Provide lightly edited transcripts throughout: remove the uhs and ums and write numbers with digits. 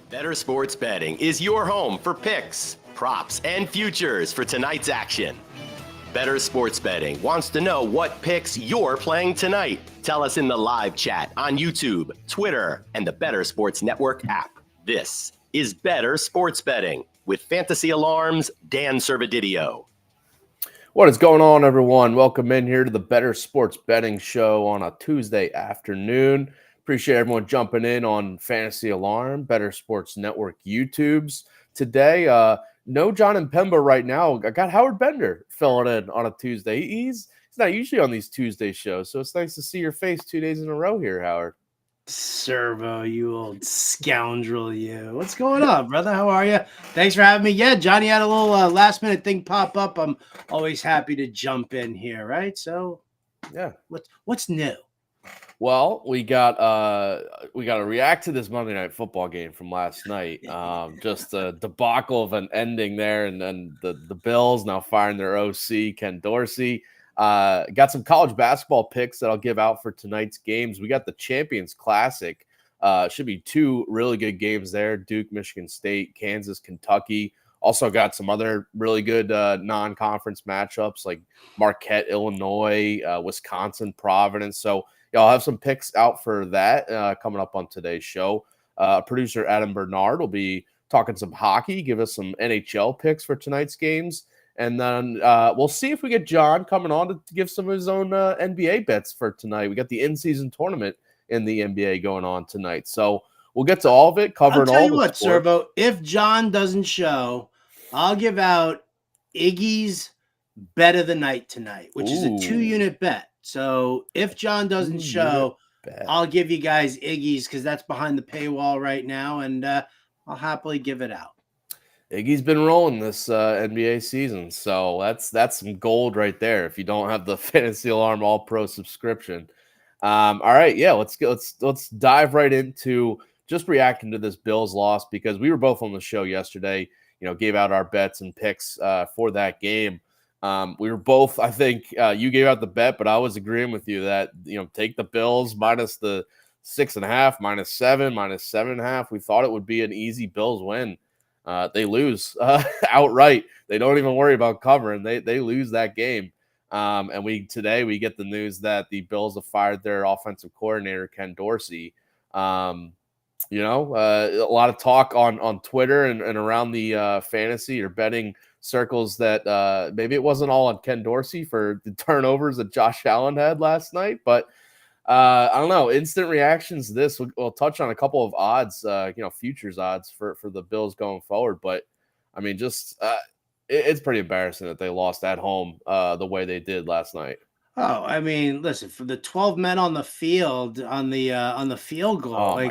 Bettor Sports Betting is your home for picks, props, and futures for tonight's action. Bettor Sports Betting wants to know what picks you're playing tonight. Tell us in the live chat on YouTube, Twitter, and the Bettor Sports Network app. This is Bettor Sports Betting with Fantasy Alarm's Dan Servodidio. What is going on, everyone? Welcome in here to the Bettor Sports Betting Show on a Tuesday afternoon. Appreciate everyone jumping in on Fantasy Alarm, Bettor Sports Network YouTubes. Today, no Jon Impemba right now. I got Howard Bender filling in on a Tuesday. He's not usually on these Tuesday shows, so it's nice to see your face 2 days in a row here, Howard. Servo, you old scoundrel, you. What's going on, brother? How are you? Thanks for having me. Yeah, Johnny had a little last-minute thing pop up. I'm always happy to jump in here, right? So, yeah. What's new? Well, we got to react to this Monday Night Football game from last night. Just a debacle of an ending there, and then the Bills now firing their OC, Ken Dorsey. Got some college basketball picks that I'll give out for tonight's games. We got the Champions Classic. Should be two really good games there. Duke, Michigan State, Kansas, Kentucky. Also got some other really good non-conference matchups like Marquette, Illinois, Wisconsin, Providence. So I'll have some picks out for that coming up on today's show. Producer Adam Bernard will be talking some hockey, give us some NHL picks for tonight's games. And then we'll see if we get John coming on to give some of his own NBA bets for tonight. We got the in-season tournament in the NBA going on tonight. So we'll get to all of it, covering all the sports. I'll tell you what, Servo, if John doesn't show, I'll give out Iggy's bet of the night tonight, which is a 2-unit bet. So if John doesn't show, I'll give you guys Iggy's because that's behind the paywall right now, and I'll happily give it out. Iggy's been rolling this NBA season, so that's some gold right there. If you don't have the Fantasy Alarm All Pro subscription, all right, yeah, let's dive right into just reacting to this Bills loss because we were both on the show yesterday. Gave out our bets and picks for that game. We were both, I think you gave out the bet, but I was agreeing with you that, take the Bills minus the 6.5, -7, -7.5. We thought it would be an easy Bills win. They lose outright. They don't even worry about covering. They lose that game. And today we get the news that the Bills have fired their offensive coordinator, Ken Dorsey. A lot of talk on Twitter and around the fantasy or betting circles that maybe it wasn't all on Ken Dorsey for the turnovers that Josh Allen had last night, but I don't know. Instant reactions to this. We'll touch on a couple of odds, futures odds for the Bills going forward. But I mean, it's pretty embarrassing that they lost at home the way they did last night. Oh, I mean, listen, for the 12 men on the field on the field goal,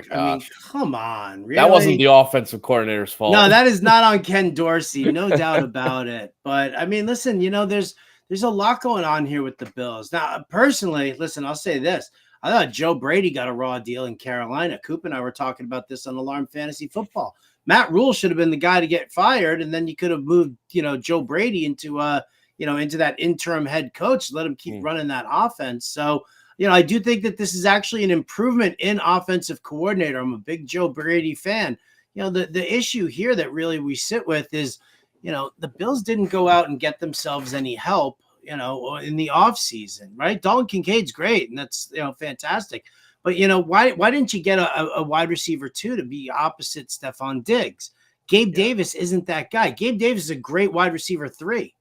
come on, really? That wasn't the offensive coordinator's fault. No, that is not on Ken Dorsey, no doubt about it. But I mean, listen, there's a lot going on here with the Bills. Now, personally, listen, I'll say this. I thought Joe Brady got a raw deal in Carolina. Coop and I were talking about this on Alarm Fantasy Football. Matt Rule should have been the guy to get fired, and then you could have moved, Joe Brady into that interim head coach, let him keep running that offense. So, I do think that this is actually an improvement in offensive coordinator. I'm a big Joe Brady fan. The issue here that really we sit with is, the Bills didn't go out and get themselves any help, in the offseason, right? Dalton Kincaid's great, and that's, fantastic. But, why didn't you get a wide receiver too to be opposite Stephon Diggs? Gabe Davis isn't that guy. Gabe Davis is a great wide receiver 3,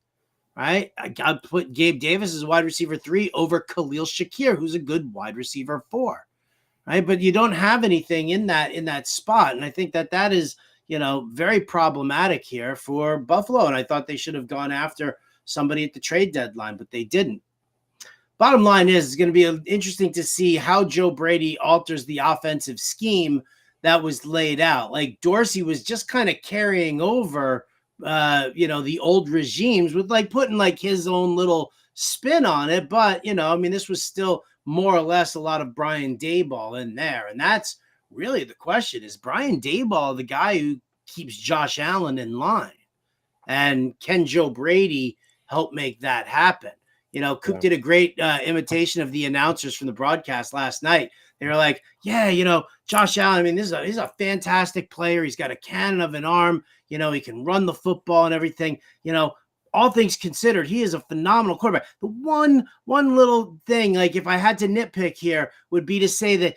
right? I'd put Gabe Davis as wide receiver 3 over Khalil Shakir, who's a good wide receiver 4, right? But you don't have anything in that spot. And I think that is, very problematic here for Buffalo. And I thought they should have gone after somebody at the trade deadline, but they didn't. Bottom line is, it's going to be interesting to see how Joe Brady alters the offensive scheme that was laid out. Like Dorsey was just kind of carrying over, the old regimes with putting his own little spin on it. But, this was still more or less a lot of Brian Daboll in there. And that's really the question. Is Brian Daboll the guy who keeps Josh Allen in line? And can Joe Brady help make that happen? Coop did a great imitation of the announcers from the broadcast last night. They were like, yeah, Josh Allen, I mean, he's a fantastic player. He's got a cannon of an arm. He can run the football and everything. All things considered, he is a phenomenal quarterback. The one little thing, like if I had to nitpick here, would be to say that,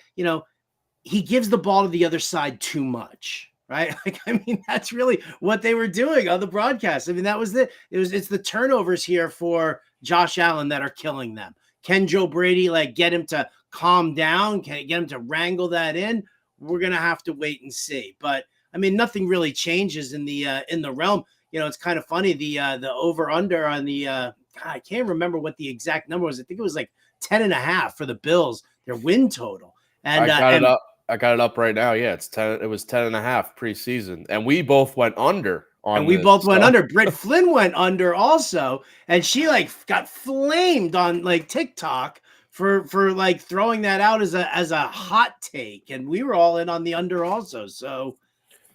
he gives the ball to the other side too much, right? Like, I mean, that's really what they were doing on the broadcast. I mean, that was it's the turnovers here for Josh Allen that are killing them. Can Joe Brady get him to calm down? Can he get him to wrangle that in? We're going to have to wait and see. But I mean, nothing really changes in the realm. It's kind of funny. The over under on the, I can't remember what the exact number was. I think it was 10.5 for the Bills, their win total. And I got it up right now. Yeah, it's 10. It was 10.5 preseason, and we both went under. Both went under. Britt Flynn went under also, and she got flamed on TikTok for throwing that out as a hot take, and we were all in on the under also. So,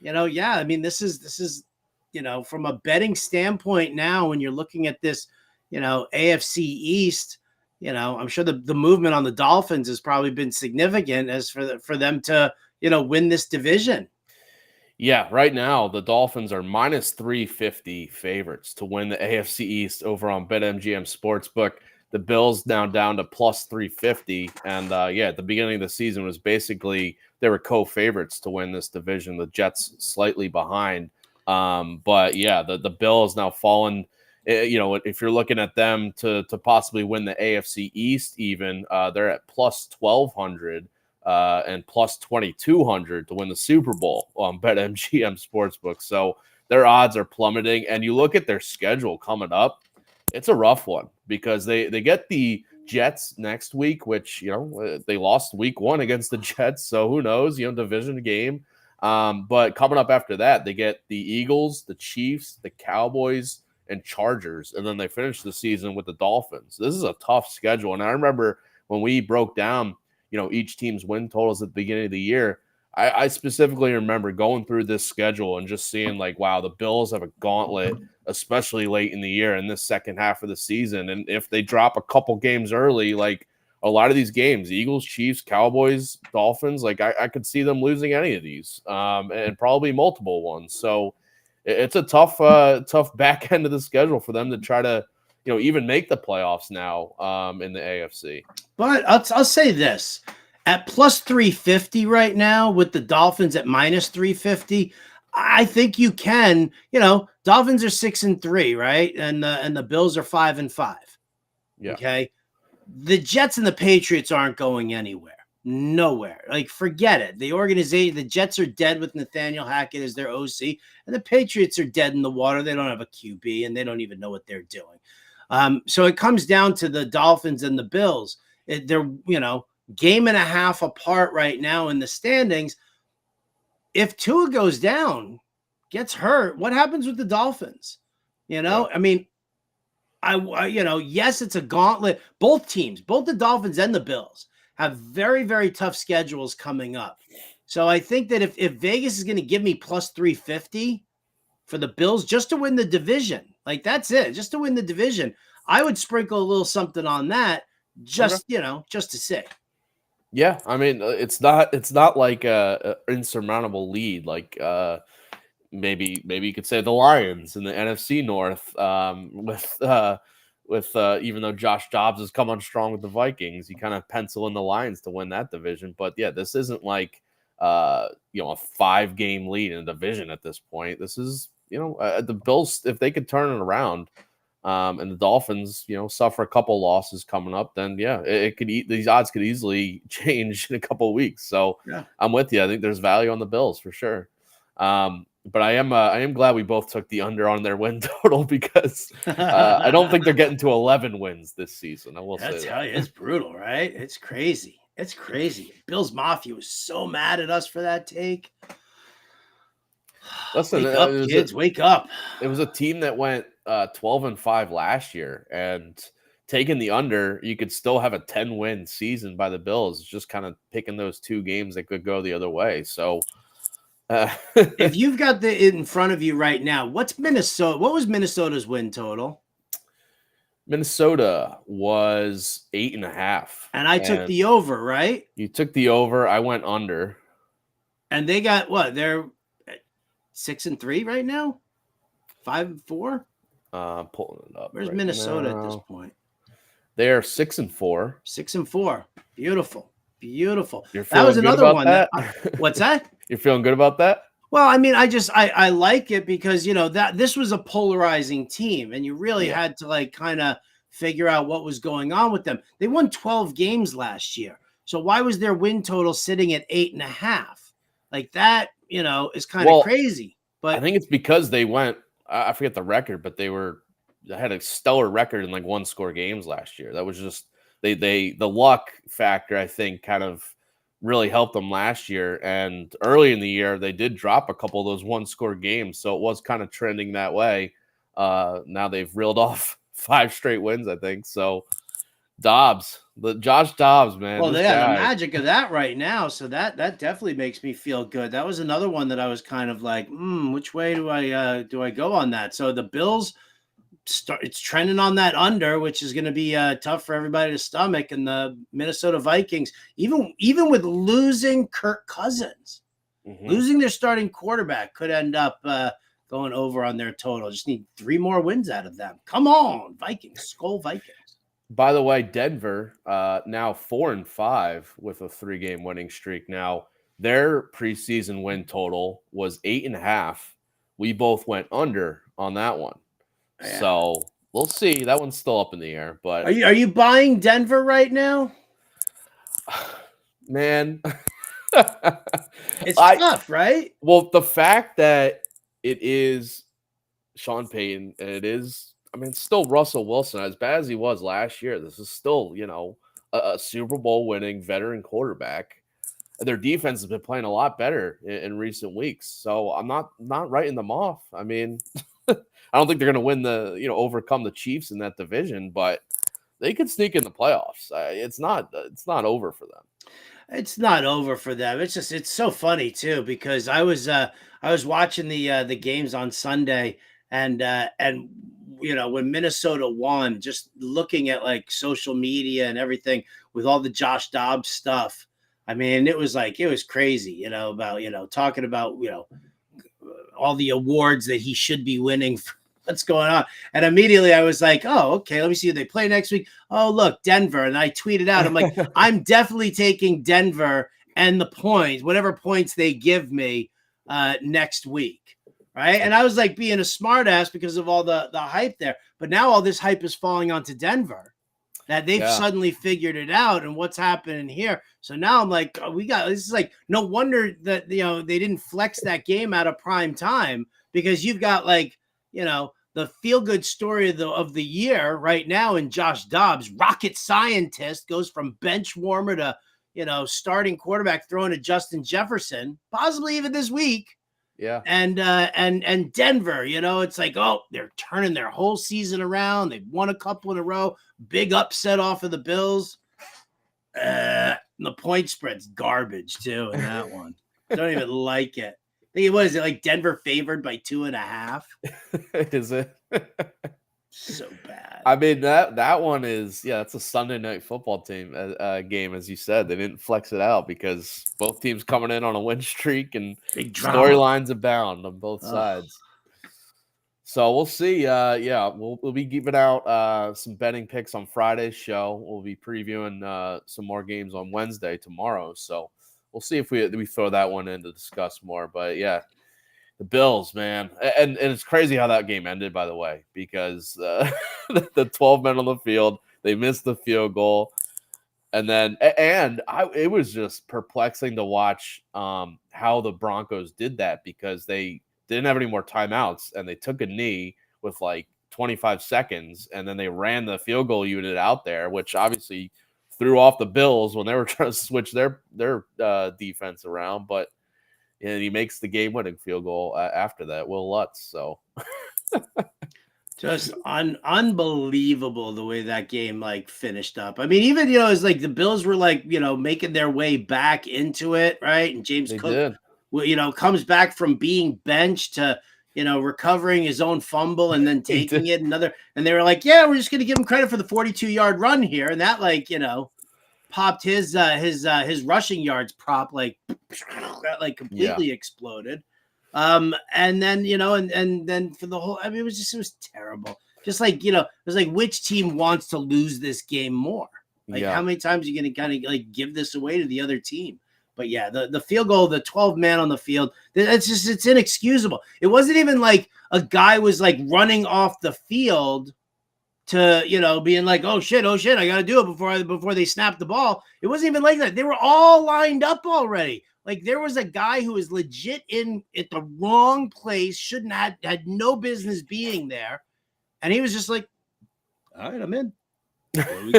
I mean, this is from a betting standpoint now, when you're looking at this, AFC East. I'm sure the movement on the Dolphins has probably been significant as for them to, win this division. Yeah, right now the Dolphins are minus 350 favorites to win the AFC East over on BetMGM Sportsbook. The Bills now down to plus 350. And at the beginning of the season was basically they were co-favorites to win this division. The Jets slightly behind. But yeah, the Bills now fallen. If you're looking at them to possibly win the AFC East, even they're at plus 1,200 and plus 2,200 to win the Super Bowl on BetMGM Sportsbook. So their odds are plummeting. And you look at their schedule coming up, it's a rough one because they get the Jets next week, which they lost week 1 against the Jets. So who knows? Division game. But coming up after that, they get the Eagles, the Chiefs, the Cowboys, and Chargers, and then they finish the season with the Dolphins. This is a tough schedule, and I remember when we broke down, each team's win totals at the beginning of the year, I specifically remember going through this schedule and just seeing wow, the Bills have a gauntlet, especially late in the year in this second half of the season, and if they drop a couple games early, a lot of these games, Eagles, Chiefs, Cowboys, Dolphins, I could see them losing any of these, and probably multiple ones, so it's a tough back end of the schedule for them to try to, even make the playoffs now in the AFC. But I'll say this: at plus 350 right now, with the Dolphins at minus 350, I think you can. Dolphins are 6-3, right, and the Bills are 5-5. Yeah. Okay. The Jets and the Patriots aren't going anywhere. Nowhere. Forget it. The organization, the Jets are dead with Nathaniel Hackett as their OC, and the Patriots are dead in the water. They don't have a QB, and they don't even know what they're doing. So it comes down to the Dolphins and the Bills. They're, game and a half apart right now in the standings. If Tua goes down, gets hurt, what happens with the Dolphins? Yeah. I mean, yes, it's a gauntlet. Both teams, both the Dolphins and the Bills, have very, very tough schedules coming up. So I think that if Vegas is going to give me plus 350 for the Bills just to win the division, that's it, just to win the division, I would sprinkle a little something on that just to see. Yeah, I mean, it's not like a insurmountable lead. Maybe you could say the Lions in the NFC North with even though Josh Dobbs has come on strong with the Vikings, you kind of pencil in the Lions to win that division. But yeah, this isn't a 5-game lead in a division at this point. This is, the Bills, if they could turn it around, and the Dolphins, suffer a couple losses coming up, then yeah, these odds could easily change in a couple of weeks. So yeah. I'm with you. I think there's value on the Bills for sure. But I am glad we both took the under on their win total because I don't think they're getting to 11 wins this season. I will say that. Tell you, it's brutal, right? It's crazy. It's crazy. Bills Mafia was so mad at us for that take. Listen, wake up, kids, wake up. It was a team that went 12-5 last year, and taking the under, you could still have a 10-win season by the Bills. Just kind of picking those two games that could go the other way. So. If you've got it in front of you right now, what's Minnesota? What was Minnesota's win total? Minnesota was 8.5. And I took the over, right? You took the over. I went under. And they got what? They're 6-3 right now? 5-4? Pulling it up. Where's right Minnesota now. at this point? They are 6-4. 6-4. Beautiful. Beautiful. You're That was feeling good another about one. that? What's that? You're feeling good about that? Well, I mean, I like it because, you know, that this was a polarizing team and you really had to like kind of figure out what was going on with them. They won 12 games last year. So why was their win total sitting at 8.5? Like that, you know, is kind of crazy. But I think it's because they went, I forget the record, but they had a stellar record in like 1-score games last year. That was just the luck factor, I think, kind of really helped them last year. And early in the year, they did drop a couple of those 1-score games. So it was kind of trending that way. Now they've reeled off 5 straight wins, I think. So Josh Dobbs, man. Well, they got the magic of that right now. So that definitely makes me feel good. That was another one that I was kind of like, which way do I go on that? So the Bills it's trending on that under, which is going to be tough for everybody to stomach. And the Minnesota Vikings, even with losing Kirk Cousins, losing their starting quarterback, could end up going over on their total. Just need 3 more wins out of them. Come on, Vikings, Skull Vikings. By the way, Denver now 4-5 with a 3-game winning streak. Now their preseason win total was 8.5. We both went under on that one. Yeah. So we'll see. That one's still up in the air. But are you buying Denver right now? Man, it's tough, right? Well, the fact that it is Sean Payton and it is, I mean, it's still Russell Wilson, as bad as he was last year. This is still, you know, a Super Bowl winning veteran quarterback. Their defense has been playing a lot better in recent weeks. So I'm not writing them off. I mean, I don't think they're going to win overcome the Chiefs in that division, but they could sneak in the playoffs. It's not over for them. It's not over for them. It's so funny too, because I was watching the games on Sunday and you know, when Minnesota won, just looking at like social media and everything with all the Josh Dobbs stuff. I mean, it was crazy, you know, about, you know, talking about, you know, all the awards that he should be winning. What's going on? And immediately I was like, oh, okay, let me see who they play next week. Oh, look, Denver. And I tweeted out, I'm like, I'm definitely taking Denver and the points, whatever points they give me next week. Right. And I was like being a smart ass because of all the hype there. But now all this hype is falling onto Denver, that they've suddenly figured it out and what's happening here. So now I'm like, this is like, no wonder that, you know, they didn't flex that game out of prime time, because you've got like, you know, the feel-good story of the year right now in Josh Dobbs. Rocket scientist goes from bench warmer to, you know, starting quarterback, throwing to Justin Jefferson, possibly even this week. Yeah. And Denver, you know, it's like, oh, they're turning their whole season around. They've won a couple in a row. Big upset off of the Bills. The point spread's garbage too in that one. Don't even like it. I think it like Denver favored by 2.5. Is it? So bad. I mean, that one is, it's a Sunday night football team game, as you said. They didn't flex it out because both teams coming in on a win streak and storylines abound on both sides. So we'll see. We'll be giving out some betting picks on Friday's show. We'll be previewing some more games on Wednesday tomorrow. So we'll see if we throw that one in to discuss more. But yeah, the Bills, man. And it's crazy how that game ended, by the way, because the 12 men on the field, they missed the field goal. And then, it was just perplexing to watch how the Broncos did that, because they didn't have any more timeouts and they took a knee with like 25 seconds and then they ran the field goal unit out there, which obviously threw off the Bills when they were trying to switch their defense around. But he makes the game-winning field goal after that, Will Lutz. So just unbelievable the way that game like finished up. I mean, even, you know, it's like the Bills were like, you know, making their way back into it, right? And James Cook, you know, comes back from being benched to recovering his own fumble and then taking it another. And they were like, yeah, we're just going to give him credit for the 42-yard run here. And that popped his rushing yards prop, that completely exploded. And then, and then for the whole, it was terrible. Just it was like, which team wants to lose this game more? How many times are you going to kind of give this away to the other team? But yeah, the field goal, the 12 man on the field, it's inexcusable. It wasn't even like a guy was running off the field to, being like, oh shit, I got to do it before they snap the ball. It wasn't even like that. They were all lined up already. There was a guy who was legit at the wrong place, shouldn't had no business being there. And he was just like, all right, I'm in. What do we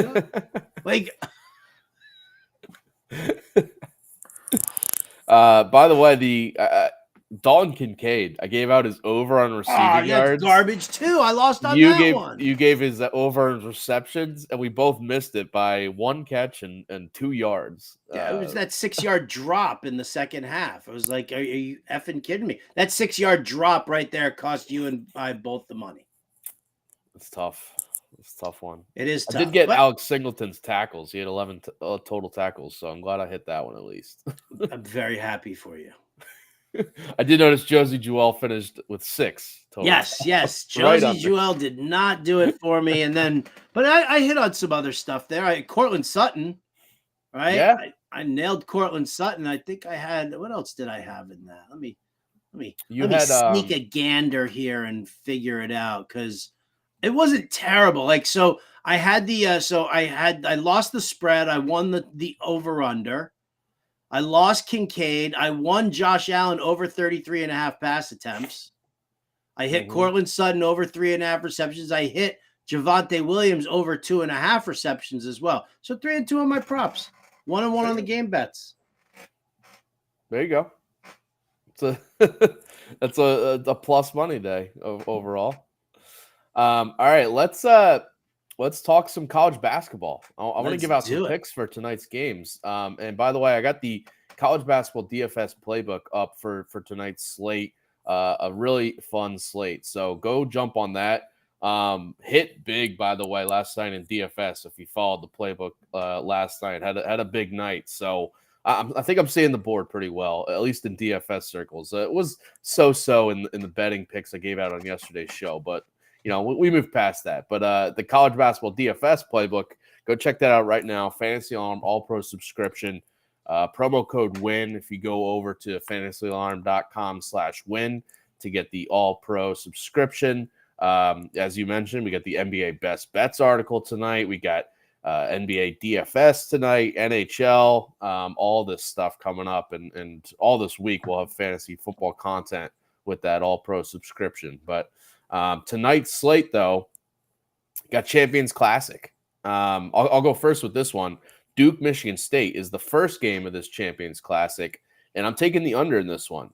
got? By the way, the Dalton Kincaid, I gave out his over on receiving yards. Garbage too. I lost on that one. You gave his over on receptions, and we both missed it by 1 catch and 2 yards. Yeah, it was that 6-yard drop in the second half. I was like, are you effing kidding me? That 6-yard drop right there cost you and I both the money. It's tough. It's a tough one. It is tough. I did get Alex Singleton's tackles. He had 11 total tackles, so I'm glad I hit that one at least. I'm very happy for you. I did notice Josie Jewell finished with 6 total. Yes. Josie Jewell did not do it for me. And then, but I hit on some other stuff there. Cortland Sutton, right? Yeah. I nailed Cortland Sutton. I think I had, what else did I have in that? Let me sneak a gander here and figure it out, because it wasn't terrible. So I had I lost the spread. I won the over under. I lost Kincaid. I won Josh Allen over 33.5 pass attempts. I hit Cortland Sutton over 3.5 receptions. I hit Javonte Williams over 2.5 receptions as well. So 3 and 2 on my props. 1 and 1 on the game bets. There you go. That's a plus money day overall. All right, let's talk some college basketball. I want to give out some picks for tonight's games. And by the way, I got the college basketball DFS playbook up for tonight's slate. A really fun slate. So go jump on that. Hit big, by the way, last night in DFS. If you followed the playbook last night, had a big night. So I think I'm seeing the board pretty well, at least in DFS circles. It was so in the betting picks I gave out on yesterday's show, but we moved past that. But the college basketball DFS playbook, go check that out right now. Fantasy Alarm All-Pro subscription. Promo code WIN if you go over to fantasyalarm.com/win to get the All-Pro subscription. As you mentioned, we got the NBA Best Bets article tonight. We got NBA DFS tonight, NHL, all this stuff coming up. And all this week we'll have fantasy football content with that All-Pro subscription. But tonight's slate, though, got Champions Classic. I'll go first with this one. Duke, Michigan State is the first game of this Champions Classic, and I'm taking the under in this one.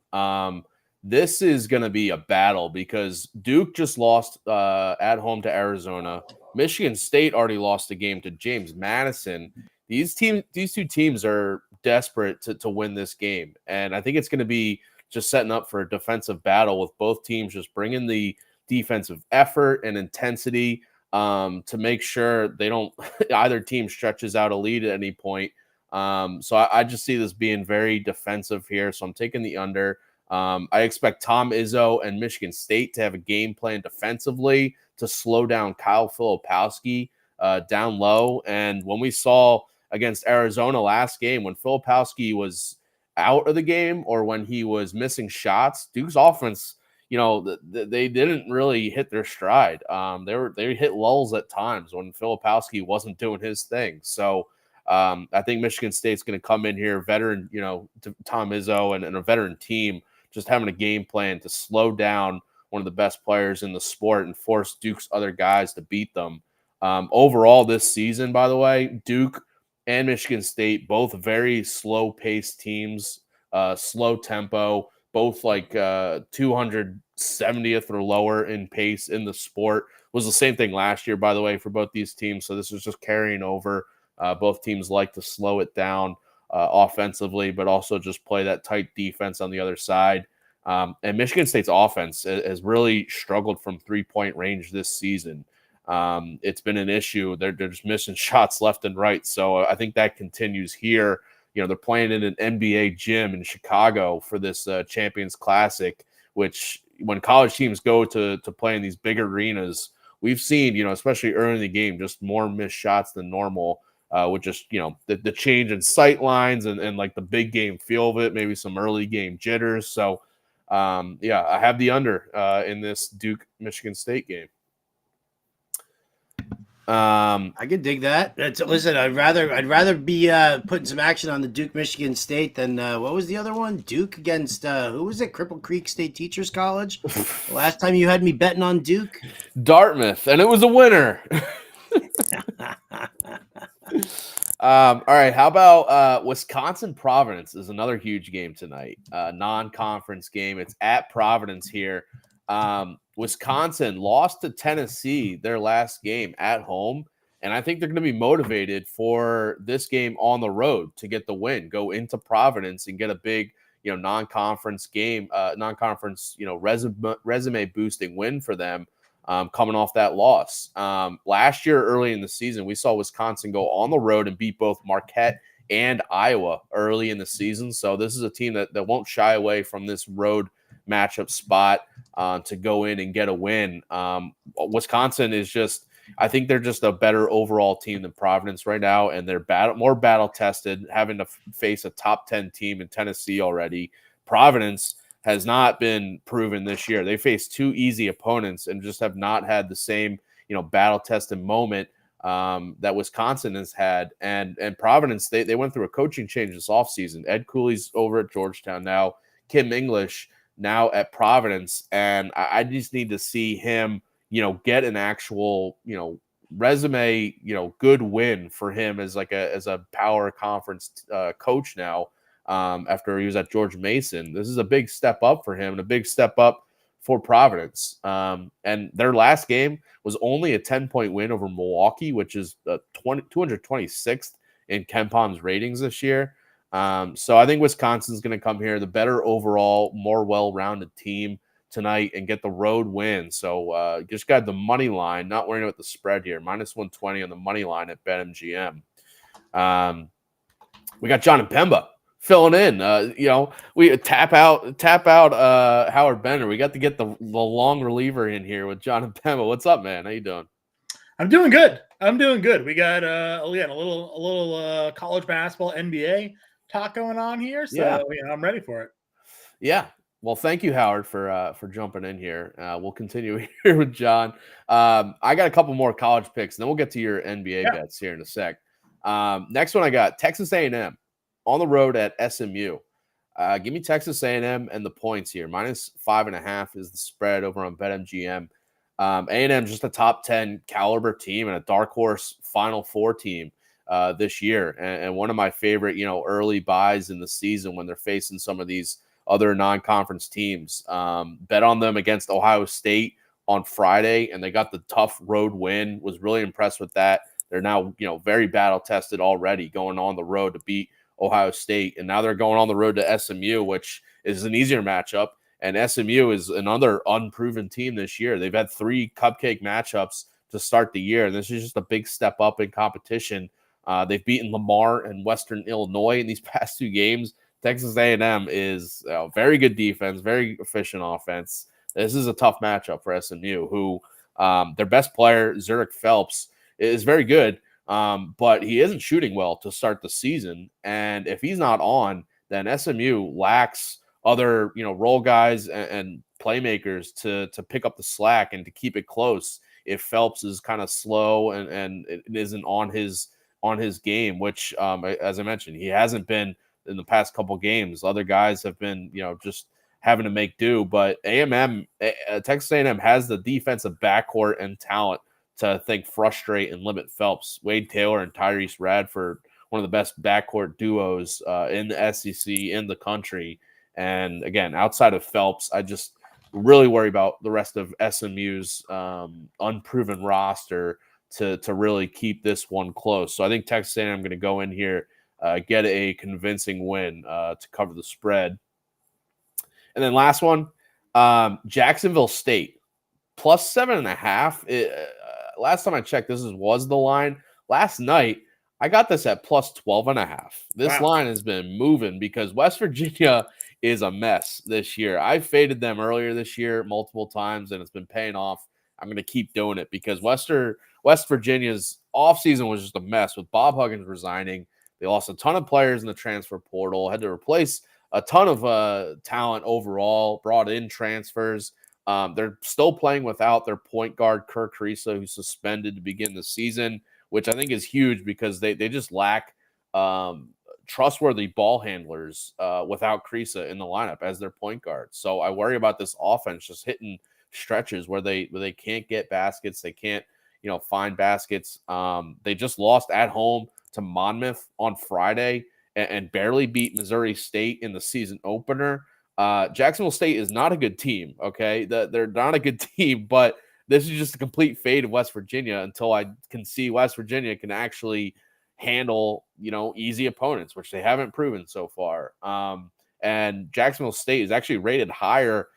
This is going to be a battle because Duke just lost at home to Arizona. Michigan State already lost a game to James Madison. These two teams are desperate to win this game, and I think it's going to be just setting up for a defensive battle with both teams just bringing the defensive effort and intensity to make sure they don't either team stretches out a lead at any point. So I just see this being very defensive here. So I'm taking the under. I expect Tom Izzo and Michigan State to have a game plan defensively to slow down Kyle Filipowski down low. And when we saw against Arizona last game, when Filipowski was out of the game or when he was missing shots, Duke's offense, they didn't really hit their stride. They hit lulls at times when Filipowski wasn't doing his thing. So I think Michigan State's going to come in here, veteran, Tom Izzo and a veteran team, just having a game plan to slow down one of the best players in the sport and force Duke's other guys to beat them. Overall this season, by the way, Duke and Michigan State, both very slow-paced teams, slow tempo, both like 270th or lower in pace in the sport. Was the same thing last year, by the way, for both these teams. So this is just carrying over. Both teams like to slow it down offensively, but also just play that tight defense on the other side. And Michigan State's offense has really struggled from 3-point range this season. It's been an issue. They're just missing shots left and right. So I think that continues here. They're playing in an NBA gym in Chicago for this Champions Classic, which when college teams go to play in these big arenas, we've seen, especially early in the game, just more missed shots than normal, with just, the change in sight lines and like the big game feel of it, maybe some early game jitters. So, I have the under in this Duke-Michigan State game. I can dig that. Listen, I'd rather be putting some action on the Duke Michigan State than what was the other one? Duke against who was it? Cripple Creek State Teachers College. The last time you had me betting on Duke, Dartmouth, and it was a winner. All right, how about Wisconsin Providence is another huge game tonight. Non-conference game. It's at Providence here. Wisconsin lost to Tennessee their last game at home, and I think they're going to be motivated for this game on the road to get the win, go into Providence and get a big, non-conference game, resume boosting win for them, coming off that loss. Last year, early in the season, we saw Wisconsin go on the road and beat both Marquette and Iowa early in the season. So this is a team that won't shy away from this road matchup spot to go in and get a win. Wisconsin is just, I think they're just a better overall team than Providence right now, and they're more battle tested, having to face a top 10 team in Tennessee already. Providence has not been proven this year. They faced two easy opponents and just have not had the same, battle tested moment that Wisconsin has had. And Providence, they went through a coaching change this offseason. Ed Cooley's over at Georgetown now. Kim English now at Providence, and I just need to see him, get an actual, resume, good win for him as a power conference coach now. After he was at George Mason, this is a big step up for him and a big step up for Providence. And their last game was only a 10-point win over Milwaukee, which is 226th in KenPom's ratings this year. So I think Wisconsin's going to come here, the better overall, more well-rounded team tonight, and get the road win. So just got the money line, not worrying about the spread here, -120 on the money line at BetMGM. We got Jon Impemba filling in. We tap out Howard Bender. We got to get the long reliever in here with Jon Impemba. What's up, man? How you doing? I'm doing good. We got a little college basketball NBA talk going on here, so I'm ready for it. Yeah. Well, thank you, Howard, for jumping in here. We'll continue here with John. I got a couple more college picks, and then we'll get to your NBA bets here in a sec. Next one, I got Texas A&M on the road at SMU. Give me Texas A&M and the points here. -5.5 is the spread over on BetMGM. A&M just a top 10 caliber team and a dark horse Final Four team this year, and one of my favorite, early buys in the season when they're facing some of these other non-conference teams. Bet on them against Ohio State on Friday, and they got the tough road win. Was really impressed with that. They're now, very battle tested already, going on the road to beat Ohio State, and now they're going on the road to SMU, which is an easier matchup. And SMU is another unproven team this year. They've had 3 cupcake matchups to start the year, and this is just a big step up in competition. They've beaten Lamar and Western Illinois in these past 2 games. Texas A&M is very good defense, very efficient offense. This is a tough matchup for SMU, who their best player, Zurich Phelps, is very good, but he isn't shooting well to start the season. And if he's not on, then SMU lacks other, role guys and playmakers to pick up the slack and to keep it close if Phelps is kind of slow and it isn't on his game, which, as I mentioned, he hasn't been in the past couple games. Other guys have been, just having to make do. But Texas A&M has the defensive backcourt and talent to frustrate and limit Phelps. Wade Taylor and Tyrese Radford, one of the best backcourt duos in the SEC, in the country. And again, outside of Phelps, I just really worry about the rest of SMU's unproven roster to really keep this one close. So I think Texas A&M going to go in here, get a convincing win to cover the spread. And then last one, Jacksonville State plus 7.5. Last time I checked, was the line. Last night, I got this at plus 12.5. This line has been moving because West Virginia is a mess this year. I faded them earlier this year multiple times, and it's been paying off. I'm going to keep doing it because West Virginia's offseason was just a mess with Bob Huggins resigning. They lost a ton of players in the transfer portal, had to replace a ton of talent overall, brought in transfers. They're still playing without their point guard, Kirk Carissa, who's suspended to begin the season, which I think is huge because they just lack trustworthy ball handlers without Carissa in the lineup as their point guard. So I worry about this offense just hitting stretches where they can't get baskets. They can't, find baskets. They just lost at home to Monmouth on Friday and barely beat Missouri State in the season opener. Jacksonville State is not a good team, okay? They're not a good team, but this is just a complete fade of West Virginia until I can see West Virginia can actually handle, easy opponents, which they haven't proven so far. And Jacksonville State is actually rated higher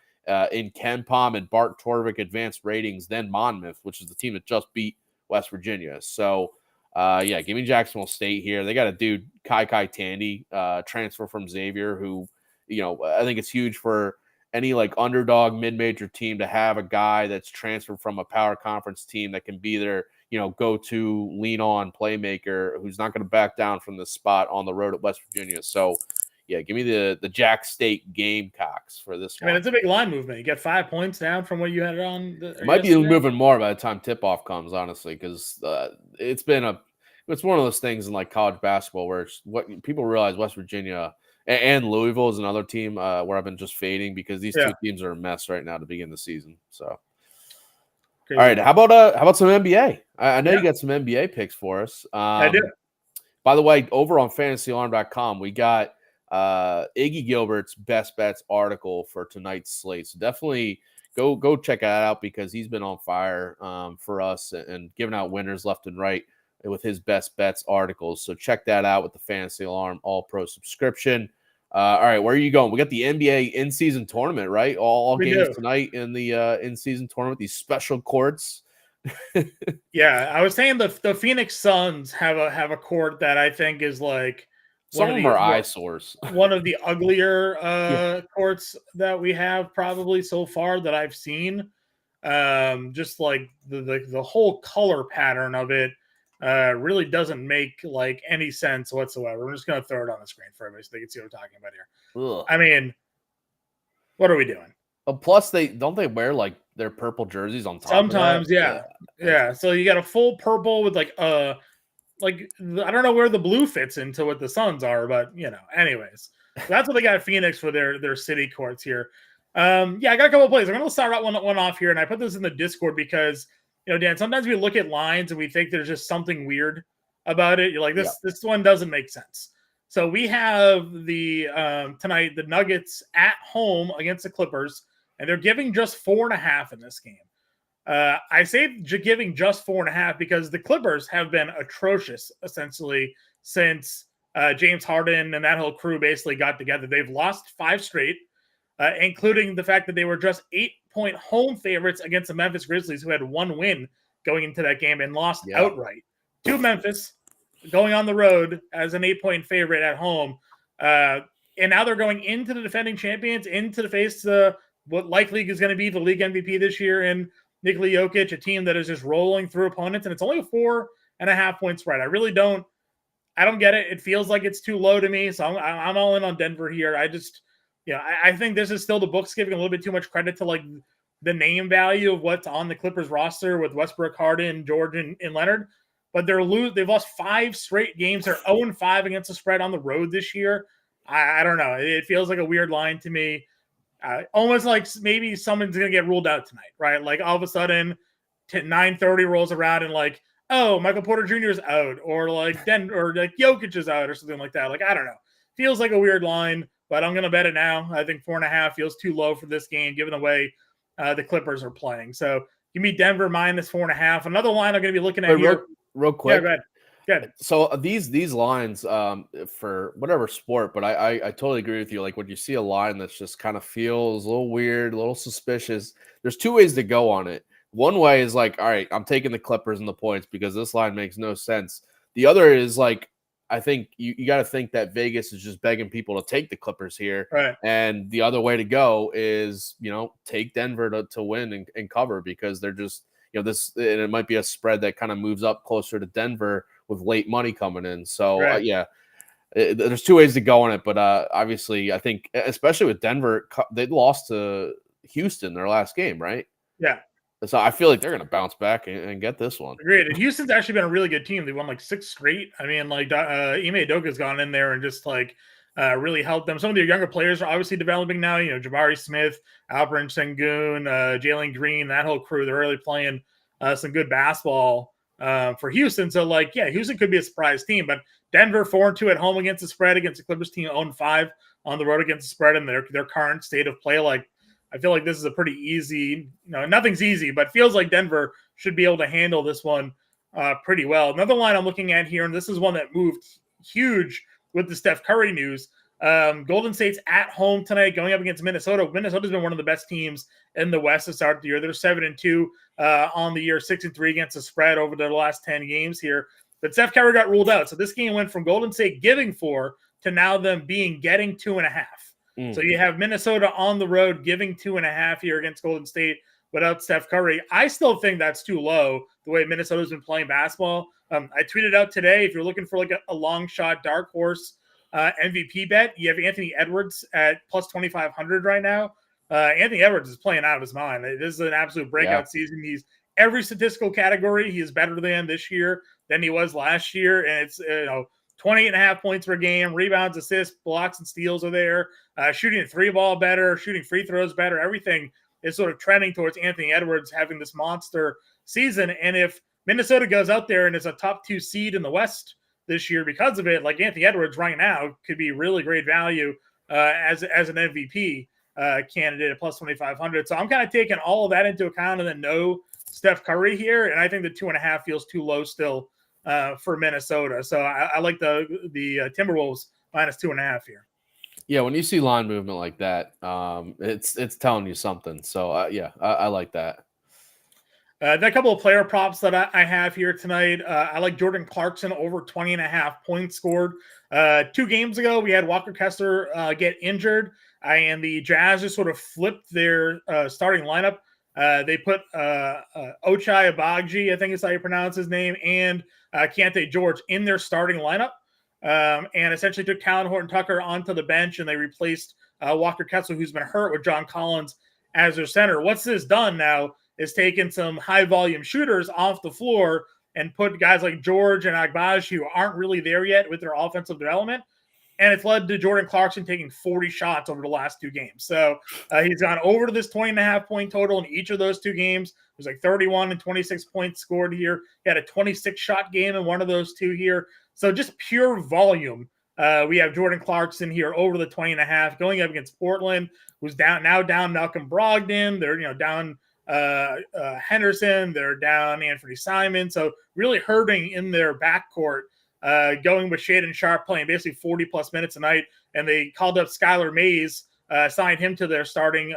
in Ken Pom and Bart Torvik advanced ratings than Monmouth, which is the team that just beat West Virginia. So, give me Jacksonville State here. They got a dude, Kai Tandy, transfer from Xavier, who, I think it's huge for any underdog mid-major team to have a guy that's transferred from a power conference team that can be their, go-to lean on playmaker who's not going to back down from the spot on the road at West Virginia. So, give me the Jack State Gamecocks for this one. I mean, it's a big line movement. You get 5 points down from what you had it on. It might be moving more by the time tip-off comes, honestly, because it's one of those things in college basketball where it's what people realize West Virginia and Louisville is another team where I've been just fading because these two teams are a mess right now to begin the season. So, All right, how about some NBA? I know you got some NBA picks for us. I do. By the way, over on fantasyalarm.com, we got Iggy Gilbert's best bets article for tonight's slate. So definitely go check that out because he's been on fire for us and giving out winners left and right with his best bets articles. So check that out with the Fantasy Alarm All Pro subscription. All right, where are you going? We got the NBA in-season tournament, right? All games tonight in the in-season tournament, these special courts. Yeah, I was saying the Phoenix Suns have a court that I think is some of them are eyesores. One of the uglier courts that we have probably so far that I've seen. Just the whole color pattern of it really doesn't make any sense whatsoever. I'm just going to throw it on the screen for everybody so they can see what we're talking about here. Ugh. I mean, what are we doing? Plus, they wear their purple jerseys on top. Sometimes, yeah. So you got a full purple with I don't know where the blue fits into what the Suns are, but anyways, that's what they got at Phoenix for their city courts here. I got a couple of plays. I'm going to start out one off here, and I put this in the Discord because Dan, sometimes we look at lines and we think there's just something weird about it. You're like, this one doesn't make sense. So we have the tonight the Nuggets at home against the Clippers, and they're giving just 4.5 in this game. I say giving just 4.5 because the Clippers have been atrocious essentially since James Harden and that whole crew basically got together. They've lost 5 straight, including the fact that they were just 8-point home favorites against the Memphis Grizzlies, who had 1 win going into that game and lost outright to Memphis, going on the road as an 8-point favorite at home. And now they're going into the defending champions, into the face what likely is going to be the league MVP this year in Nikola Jokic, a team that is just rolling through opponents, and it's only a 4.5-point spread. I don't get it. It feels like it's too low to me, so I'm all in on Denver here. I think this is still the books giving a little bit too much credit to the name value of what's on the Clippers roster with Westbrook, Harden, George, and Leonard. But they've lost 5 straight games. They're 0-5 against the spread on the road this year. I don't know. It feels like a weird line to me. Almost like maybe someone's going to get ruled out tonight, right? All of a sudden, 9:30 rolls around and Michael Porter Jr. is out, or Jokic is out, or something like that. I don't know. Feels like a weird line, but I'm going to bet it now. I think 4.5 feels too low for this game, given the way the Clippers are playing. So give me Denver minus 4.5. Another line I'm going to be looking at here. Real quick. Yeah, go Good. So these lines for whatever sport, but I totally agree with you. Like when you see a line that's just kind of feels a little weird, a little suspicious, there's two ways to go on it. One way is like, all right, I'm taking the Clippers and the points because this line makes no sense. The other is like, I think you got to think that Vegas is just begging people to take the Clippers here. Right. And the other way to go is, take Denver to win and cover because they're just, this, and it might be a spread that kind of moves up closer to Denver with late money coming in. So, Right. there's two ways to go on it. But obviously, I think, especially with Denver, they lost to Houston their last game, right? Yeah. So I feel like they're going to bounce back and get this one. Agreed. And Houston's actually been a really good team. They won like 6 straight. I mean, like Ime Udoka's gone in there and just like really helped them. Some of their younger players are obviously developing now. Jabari Smith, Alperen Sengun, Jalen Green, that whole crew. They're really playing some good basketball for Houston. So, Houston could be a surprise team. But Denver 4-2 at home against the spread against the Clippers team, 0-5 on the road against the spread in their current state of play. I feel like this is a pretty easy, nothing's easy, but feels like Denver should be able to handle this one pretty well. Another line I'm looking at here, and this is one that moved huge with the Steph Curry news. Golden State's at home tonight going up against Minnesota. Minnesota's been one of the best teams in the West to start the year. They're 7-2 on the year, 6-3 against the spread over their last 10 games here. But Steph Curry got ruled out. So this game went from Golden State giving 4 to now them getting 2.5. So you have Minnesota on the road giving 2.5 here against Golden State without Steph Curry. I still think that's too low the way Minnesota's been playing basketball. I tweeted out today, if you're looking for like a long shot dark horse MVP bet, you have Anthony Edwards at plus 2,500 right now. Anthony Edwards is playing out of his mind. This is an absolute breakout season. He's every statistical category. He is better than this year than he was last year. And it's, 28.5 points per game, rebounds, assists, blocks, and steals are there. Shooting the 3-ball better, shooting free throws better. Everything is sort of trending towards Anthony Edwards having this monster season. And if Minnesota goes out there and is a top 2 seed in the West this year because of it, like Anthony Edwards right now could be really great value as an MVP candidate at plus 2,500. So I'm kind of taking all of that into account and then no Steph Curry here. And I think the 2.5 feels too low still for Minnesota. So I like the Timberwolves minus 2.5 here. Yeah, when you see line movement like that, it's telling you something. So I like that. A couple of player props that I have here tonight. I like Jordan Clarkson over 20.5 points scored. 2 games ago, we had Walker Kessler get injured, and the Jazz just sort of flipped their starting lineup. They put Ochai Agbaji, I think is how you pronounce his name, and Keontae George in their starting lineup, and essentially took Talen Horton-Tucker onto the bench, and they replaced Walker Kessler, who's been hurt, with John Collins as their center. What's this done now is taken some high-volume shooters off the floor and put guys like George and Agbaji, who aren't really there yet with their offensive development, and it's led to Jordan Clarkson taking 40 shots over the last 2 games. So he's gone over to this 20.5 point total in each of those 2 games. There's like 31 and 26 points scored here. He had a 26 shot game in one of those 2 here. So just pure volume. We have Jordan Clarkson here over the 20.5 going up against Portland, who's down Malcolm Brogdon. They're down Henderson. They're down Anthony Simon. So really hurting in their backcourt. Going with Shaedon Sharpe playing basically 40 plus minutes a night, and they called up Skylar Mays, signed him to their starting,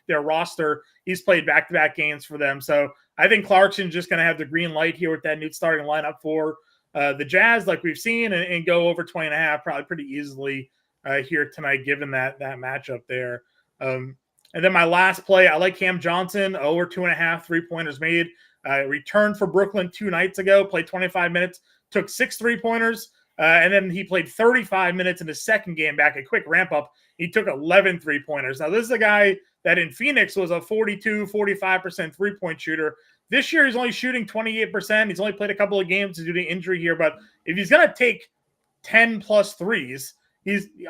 their roster. He's played back-to-back games for them, so I think Clarkson's just going to have the green light here with that new starting lineup for the Jazz, like we've seen, and go over 20.5 probably pretty easily here tonight, given that matchup there. And then my last play, I like Cam Johnson over 2.5 3-pointers made. Returned for Brooklyn 2 nights ago, played 25 minutes, took 6 3-pointers, and then he played 35 minutes in his second game back, a quick ramp up. He took 11 3-pointers. Now, this is a guy that in Phoenix was a 45% 3-point shooter. This year, he's only shooting 28%. He's only played a couple of games due to injury here, but if he's going to take 10 plus threes,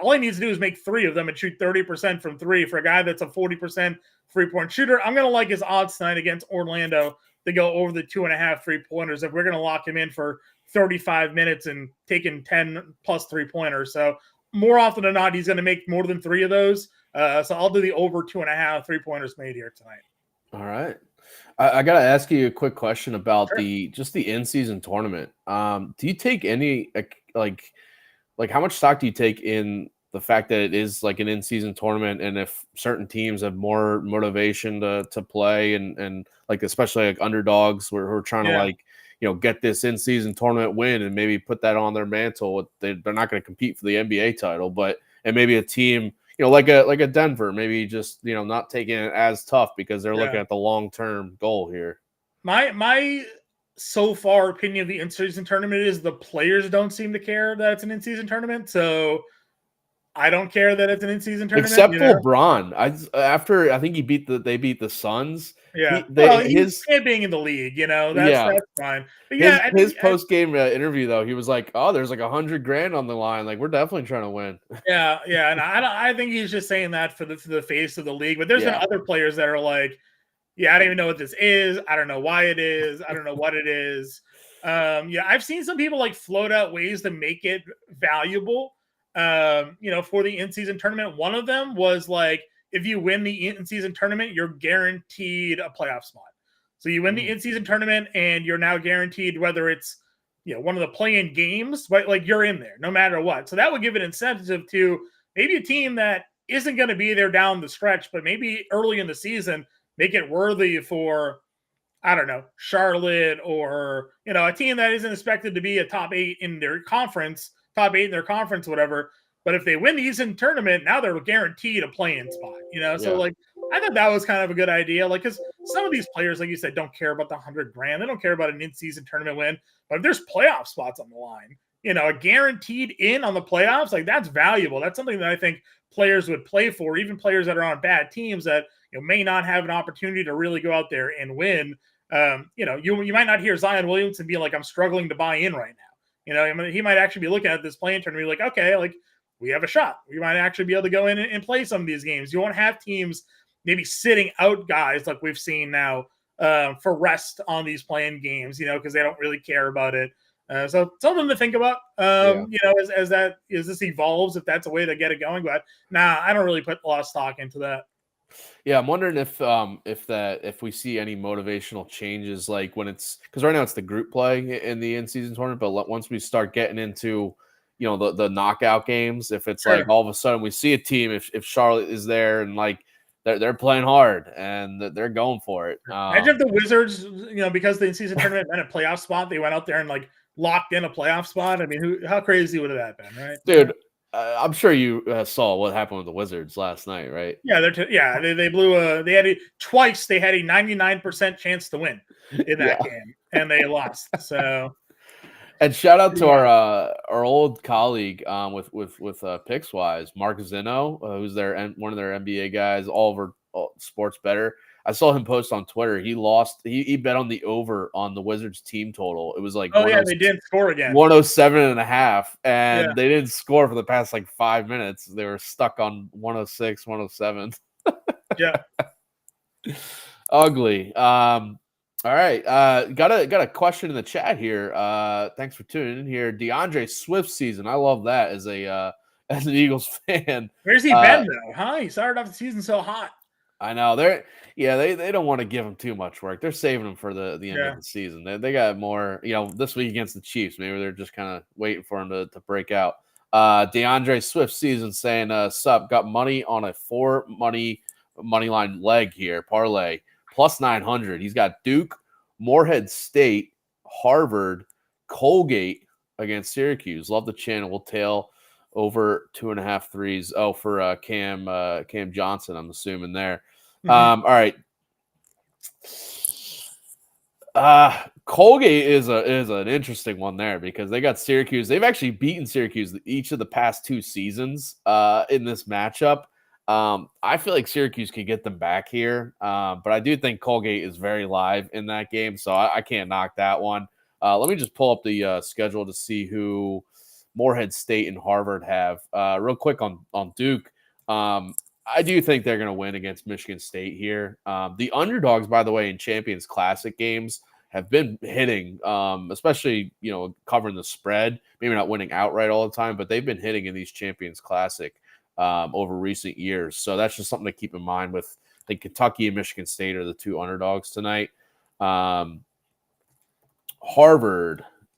all he needs to do is make 3 of them and shoot 30% from 3 for a guy that's a 40% 3-point shooter. I'm going to like his odds tonight against Orlando to go over the 2.5 3-pointers if we're going to lock him in for 35 minutes and taking 10 plus 3-pointers. So more often than not, he's going to make more than 3 of those. So I'll do the over 2.5 3-pointers made here tonight. All right. I gotta ask you a quick question about Sure. the in-season tournament. Do you take any like how much stock do you take in the fact that it is like an in-season tournament, and if certain teams have more motivation to play, and like especially like underdogs who are trying to Yeah. like get this in-season tournament win and maybe put that on their mantle. They're not going to compete for the NBA title, but and maybe a team like a Denver, maybe just not taking it as tough because they're looking Yeah. at the long-term goal here. My so far opinion of the in-season tournament is the players don't seem to care that it's an in-season tournament. So I don't care that it's an in-season tournament. Except for LeBron, after I think they beat the Suns. Yeah. Well, They he's his championing in the league, that's Yeah, fine. But yeah, I his think post game interview though, he was like, "Oh, there's like $100,000 on the line. Like we're definitely trying to win." yeah, and I think he's just saying that for the face of the league. But there's been Yeah, other players that are like, yeah, I don't even know what this is. I don't know why it is. I don't know what it is. Yeah, I've seen some people like float out ways to make it valuable. For the in-season tournament. One of them was like, if you win the in-season tournament, you're guaranteed a playoff spot. So you win the in-season tournament, and you're now guaranteed whether it's one of the play-in games, but like you're in there no matter what. So that would give an incentive to maybe a team that isn't going to be there down the stretch, but maybe early in the season make it worthy for, I don't know, Charlotte, or a team that isn't expected to be a top eight in their conference, whatever. But if they win the Eastern tournament, now they're guaranteed a play-in spot. So yeah, like I thought that was kind of a good idea. Like, because some of these players, like you said, don't care about the $100,000. They don't care about an in-season tournament win. But if there's playoff spots on the line, a guaranteed in on the playoffs, like that's valuable. That's something that I think players would play for, even players that are on bad teams that may not have an opportunity to really go out there and win. You might not hear Zion Williamson be like, "I'm struggling to buy in right now." He might actually be looking at this playing tournament and be like, "Okay, like we have a shot. We might actually be able to go in and play some of these games." You won't have teams maybe sitting out guys like we've seen now for rest on these playing games, because they don't really care about it. So something to think about, yeah. as this evolves, if that's a way to get it going. But I don't really put a lot of stock into that. Yeah, I'm wondering if we see any motivational changes, like when it's because right now it's the group play in the in-season tournament, but once we start getting into the knockout games, if it's like Sure. all of a sudden we see a team, if Charlotte is there and like they're playing hard and they're going for it. Imagine if the Wizards, because the in-season tournament meant a playoff spot, they went out there and like locked in a playoff spot. I mean, how crazy would that have been, right? Dude, I'm sure you saw what happened with the Wizards last night, right? Yeah, they blew they had twice. They had a 99% chance to win in that game, and they lost. So, and shout out to our old colleague with Pickswise, Mark Zeno, who's one of their NBA guys, all over Sports Bettor. I saw him post on Twitter. He lost. He bet on the over on the Wizards team total. It was like they didn't score again. 107.5, and Yeah. they didn't score for the past like 5 minutes. They were stuck on 106, 107. Yeah. Ugly. All right. Got a question in the chat here. Thanks for tuning in here. DeAndre Swift season. I love that as an Eagles fan. Where's he been though? Huh? He started off the season so hot. I know they don't want to give him too much work. They're saving him for the end of the season. They got more, this week against the Chiefs. Maybe they're just kind of waiting for him to break out. DeAndre Swift season saying, sup, got money on a 4 money line leg here, parlay, plus 900. He's got Duke, Morehead State, Harvard, Colgate against Syracuse. Love the channel. We'll tail over 2.5 threes. Oh, for Cam Johnson, I'm assuming there. All right. Colgate is an interesting one there because they got Syracuse. They've actually beaten Syracuse each of the past 2 seasons in this matchup. I feel like Syracuse could get them back here, but I do think Colgate is very live in that game, so I can't knock that one. Let me just pull up the schedule to see who Morehead State and Harvard have. Real quick on Duke. I do think they're going to win against Michigan State here. The underdogs, by the way, in Champions Classic games have been hitting, especially, covering the spread, maybe not winning outright all the time, but they've been hitting in these Champions Classic over recent years. So that's just something to keep in mind with think Kentucky and Michigan State are the 2 underdogs tonight. Harvard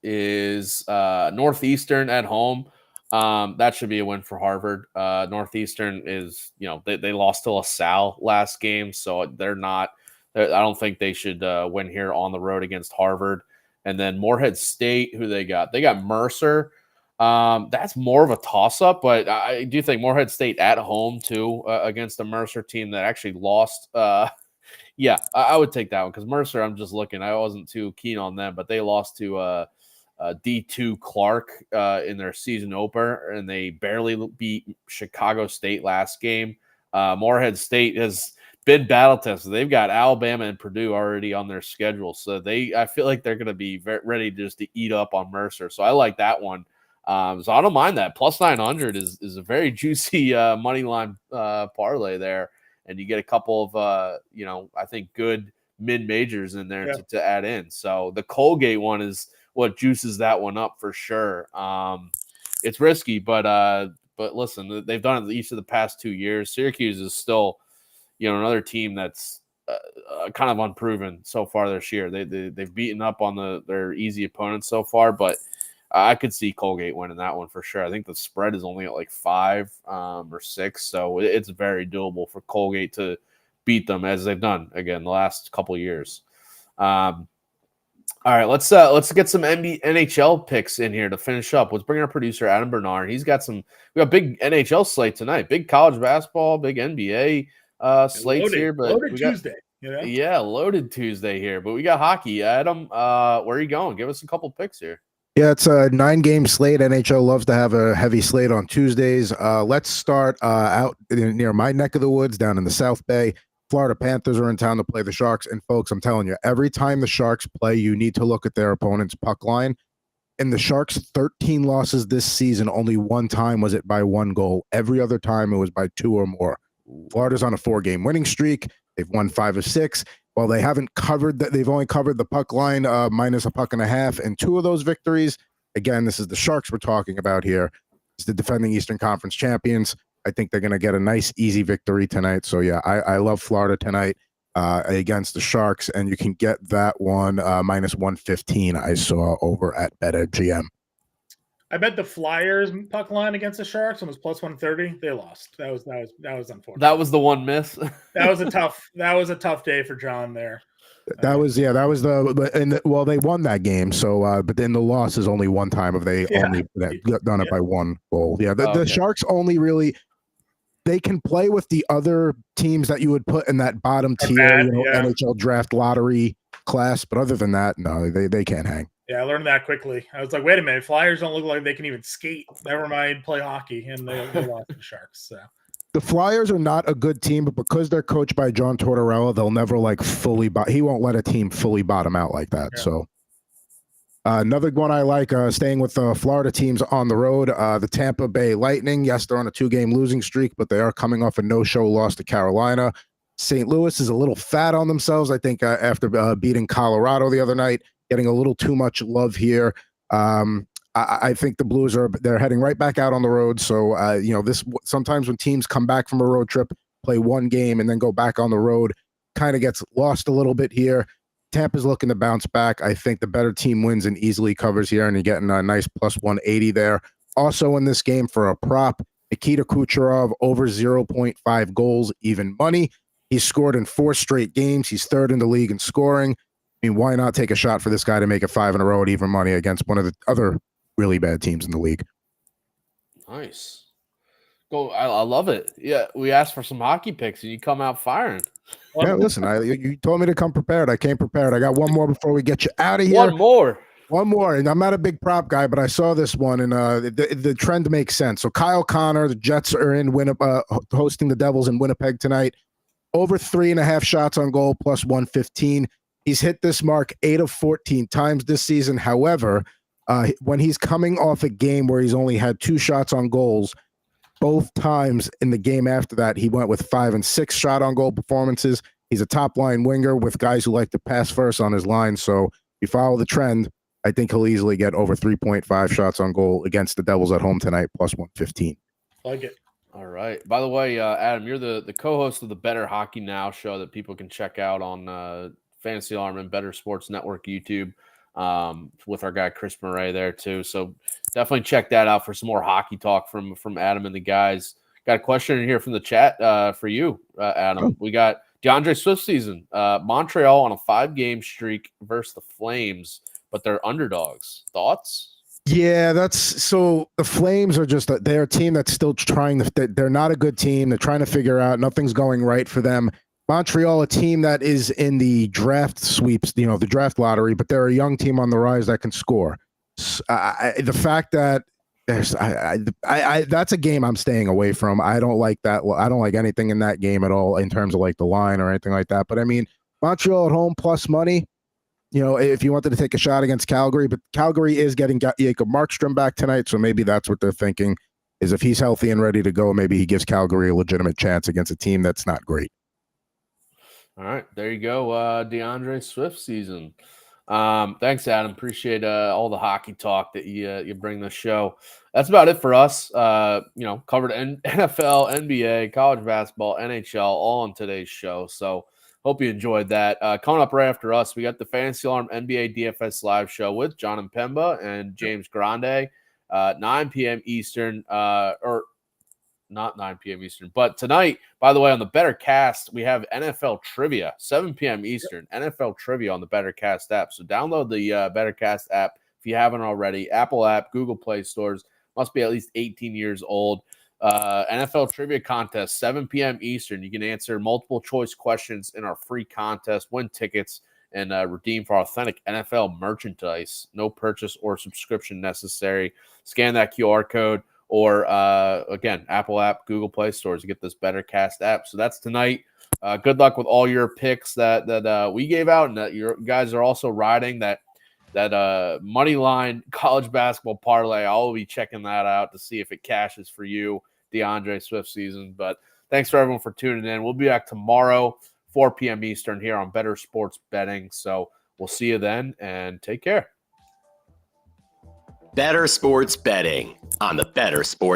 is Northeastern at home. That should be a win for Harvard. Northeastern is, they lost to LaSalle last game, so they're not. I don't think they should win here on the road against Harvard. And then Morehead State, who they got? They got Mercer. That's more of a toss-up, but I do think Morehead State at home too against a Mercer team that actually lost. Yeah, I would take that one because Mercer, I'm just looking. I wasn't too keen on them, but they lost to D2 Clark in their season opener, and they barely beat Chicago State last game. Morehead State has been battle tested. They've got Alabama and Purdue already on their schedule, so I feel like they're going to be ready just to eat up on Mercer. So I like that one. So I don't mind that. Plus 900 is a very juicy money line parlay there, and you get a couple of I think good mid majors in there to add in. So the Colgate one is what juices that one up for sure. It's risky, but listen, they've done it each of the past 2 years. Syracuse is still another team that's kind of unproven so far this year. They've beaten up on their easy opponents so far, but I could see Colgate winning that one for sure. I think the spread is only at like 5 or 6, so it's very doable for Colgate to beat them as they've done again the last couple of years. All right, let's get some NHL picks in here to finish up. Let's bring our producer Adam Bernard. We got big NHL slate tonight, big college basketball, big NBA slates here, but loaded Tuesday. Yeah, loaded Tuesday here, but we got hockey. Adam, where are you going? Give us a couple picks here. Yeah, it's a 9-game slate. NHL loves to have a heavy slate on Tuesdays. Let's start out near my neck of the woods down in the South Bay. Florida Panthers are in town to play the Sharks. And folks, I'm telling you, every time the Sharks play, you need to look at their opponent's puck line. In the Sharks' 13 losses this season, only one time was it by 1 goal. Every other time it was by 2 or more. Florida's on a 4-game winning streak. They've won 5 of 6. While they haven't covered that, they've only covered the puck line minus a puck and a half in 2 of those victories. Again, this is the Sharks we're talking about here. It's the defending Eastern Conference champions. I think they're going to get a nice, easy victory tonight. So, yeah, I love Florida tonight against the Sharks, and you can get that one minus 115 I saw over at Bettor GM. I bet the Flyers puck line against the Sharks was plus 130. They lost. That was unfortunate. That was the one miss. that was a tough day for John there. They won that game. So, but then the loss is only one time only done it by 1 goal. Yeah, the Sharks only really. They can play with the other teams that you would put in that bottom tier, NHL draft lottery class. But other than that, no, they can't hang. Yeah, I learned that quickly. I was like, wait a minute, Flyers don't look like they can even skate. Never mind, play hockey, and they lost the Sharks. So the Flyers are not a good team, but because they're coached by John Tortorella, they'll never he won't let a team fully bottom out like that. Yeah. So another one I like, staying with the Florida teams on the road, the Tampa Bay Lightning. Yes, they're on a 2-game losing streak, but they are coming off a no-show loss to Carolina. St. Louis is a little fat on themselves, I think, after beating Colorado the other night. Getting a little too much love here. I think the Blues they're heading right back out on the road. So, this sometimes when teams come back from a road trip, play 1 game and then go back on the road, kind of gets lost a little bit here. Tampa's looking to bounce back. I think the better team wins and easily covers here, and you're getting a nice plus 180 there. Also in this game for a prop, Nikita Kucherov over 0.5 goals, even money. He's scored in 4 straight games. He's 3rd in the league in scoring. I mean, why not take a shot for this guy to make it 5 in a row at even money against one of the other really bad teams in the league? Nice. I love it. Yeah, we asked for some hockey picks, and you come out firing. Yeah, listen, you told me to come prepared. I came prepared. I got one more before we get you out of here. One more. And I'm not a big prop guy, but I saw this one, and the trend makes sense. So Kyle Connor, the Jets are in hosting the Devils in Winnipeg tonight. Over 3.5 shots on goal, plus 115. He's hit this mark 8 of 14 times this season. However, when he's coming off a game where he's only had 2 shots on goals, both times in the game after that, he went with 5 and 6 shot on goal performances. He's a top line winger with guys who like to pass first on his line. So if you follow the trend, I think he'll easily get over 3.5 shots on goal against the Devils at home tonight, plus 115. Like it. All right. By the way, Adam, you're the co-host of the Better Hockey Now show that people can check out on Fantasy Alarm and Better Sports Network YouTube with our guy Chris Murray there too. So definitely check that out for some more hockey talk from Adam and the guys. Got a question in here from the chat for you, Adam. Oh. We got DeAndre Swift season. Montreal on a 5-game streak versus the Flames, but they're underdogs. Thoughts? Yeah, that's so the Flames are just they're a team that's still trying to, they're not a good team. They're trying to figure out, nothing's going right for them. Montreal, a team that is in the draft sweeps, the draft lottery, but they're a young team on the rise that can score. The fact that there's, that's a game I'm staying away from. I don't like that. I don't like anything in that game at all in terms of like the line or anything like that. But I mean, Montreal at home plus money. If you wanted to take a shot against Calgary, but Calgary is getting Jacob Markstrom back tonight, so maybe that's what they're thinking, is if he's healthy and ready to go, maybe he gives Calgary a legitimate chance against a team that's not great. All right, there you go, DeAndre Swift season. Thanks, Adam. Appreciate all the hockey talk that you bring the show. That's about it for us. Covered NFL, NBA, college basketball, NHL, all on today's show. So hope you enjoyed that. Coming up right after us, we got the Fantasy Alarm NBA DFS live show with Jon Impemba and James Grande, 9 p.m. Eastern, or not 9 p.m. Eastern. But tonight, by the way, on the Bettor Cast, we have NFL Trivia, 7 p.m. Eastern, NFL Trivia on the Bettor Cast app. So download the Bettor Cast app if you haven't already. Apple app, Google Play stores, must be at least 18 years old. NFL Trivia Contest, 7 p.m. Eastern. You can answer multiple choice questions in our free contest, win tickets, and redeem for authentic NFL merchandise. No purchase or subscription necessary. Scan that QR code or, again, Apple app, Google Play stores to get this Bettor Cast app. So that's tonight. Good luck with all your picks that we gave out and that you guys are also riding that money line college basketball parlay. I'll be checking that out to see if it cashes for you, DeAndre Swift season. But thanks for everyone for tuning in. We'll be back tomorrow, 4 p.m. Eastern here on Bettor Sports Betting. So we'll see you then and take care. Bettor Sports Betting on the Bettor Sports